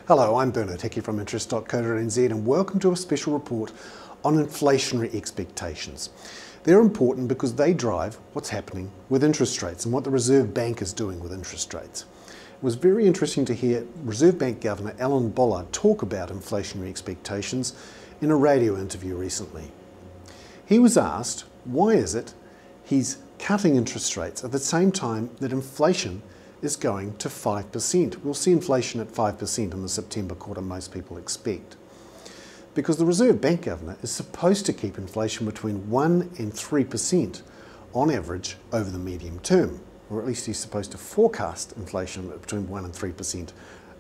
Hello, I'm Bollard from Interest.co.nz and welcome to a special report on inflationary expectations. They're important because they drive what's happening with interest rates and what the Reserve Bank is doing with interest rates. It was very interesting to hear Reserve Bank Governor Bollard talk about inflationary expectations in a radio interview recently. He was asked, why is it he's cutting interest rates at the same time that inflation is going to 5%. We'll see inflation at 5% in the September quarter, most people expect. Because the Reserve Bank Governor is supposed to keep inflation between 1 and 3% on average over the medium term, or at least he's supposed to forecast inflation between 1 and 3%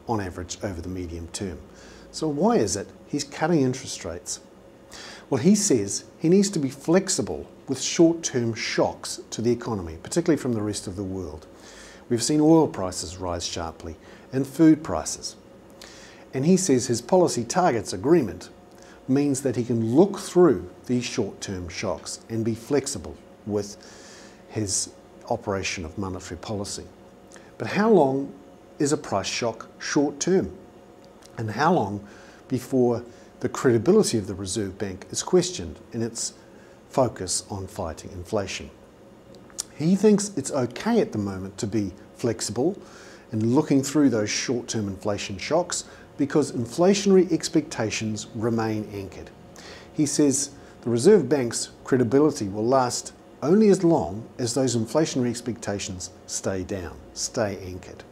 on average over the medium term. So why is it he's cutting interest rates? Well, he says he needs to be flexible with short-term shocks to the economy, particularly from the rest of the world. We've seen oil prices rise sharply and food prices. And he says his policy targets agreement means that he can look through these short-term shocks and be flexible with his operation of monetary policy. But how long is a price shock short-term? And how long before the credibility of the Reserve Bank is questioned in its focus on fighting inflation? He thinks it's okay at the moment to be flexible and looking through those short-term inflation shocks because inflationary expectations remain anchored. He says the Reserve Bank's credibility will last only as long as those inflationary expectations stay anchored.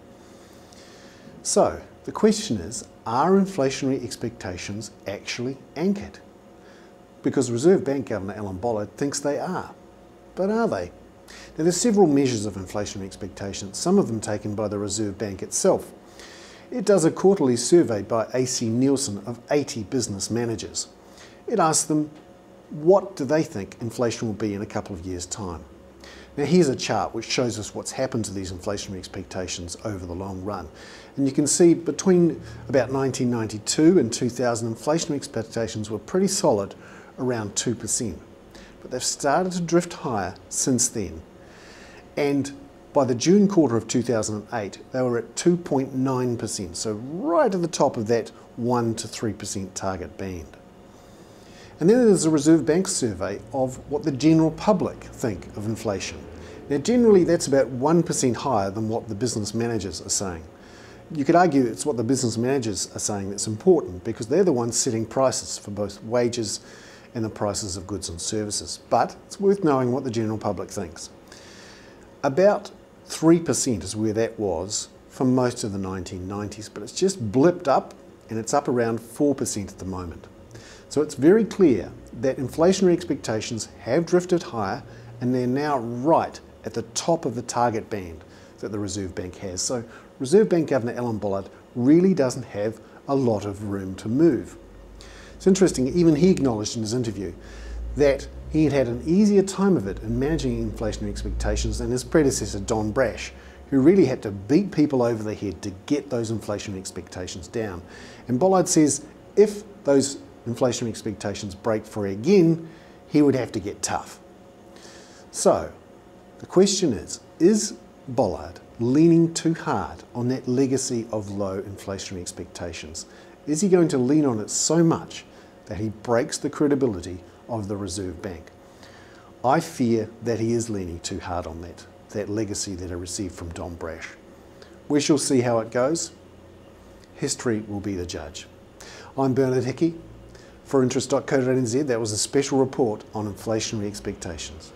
So the question is, are inflationary expectations actually anchored? Because Reserve Bank Governor Bollard thinks they are. But are they? Now, there's several measures of inflationary expectations, some of them taken by the Reserve Bank itself. It does a quarterly survey by AC Nielsen of 80 business managers. It asks them, what do they think inflation will be in a couple of years' time? Now, here's a chart which shows us what's happened to these inflationary expectations over the long run. And you can see between about 1992 and 2000, inflationary expectations were pretty solid, around 2%. But they've started to drift higher since then. And by the June quarter of 2008, they were at 2.9%, so right at the top of that 1 to 3% target band. And then there's a Reserve Bank survey of what the general public think of inflation. Now, generally that's about 1% higher than what the business managers are saying. You could argue it's what the business managers are saying that's important because they're the ones setting prices for both wages and the prices of goods and services. But it's worth knowing what the general public thinks. About 3% is where that was for most of the 1990s, but it's just blipped up and it's up around 4% at the moment. So it's very clear that inflationary expectations have drifted higher and they're now right at the top of the target band that the Reserve Bank has. So Reserve Bank Governor Bollard really doesn't have a lot of room to move. It's interesting, even he acknowledged in his interview that he had had an easier time of it in managing inflationary expectations than his predecessor, Don Brash, who really had to beat people over the head to get those inflationary expectations down. And Bollard says if those inflationary expectations break free again, he would have to get tough. So the question is Bollard leaning too hard on that legacy of low inflationary expectations? Is he going to lean on it so much that he breaks the credibility of the Reserve Bank? I fear that he is leaning too hard on that legacy that he received from Don Brash. We shall see how it goes. History will be the judge. I'm Bollard for Interest.co.nz. That was a special report on inflationary expectations.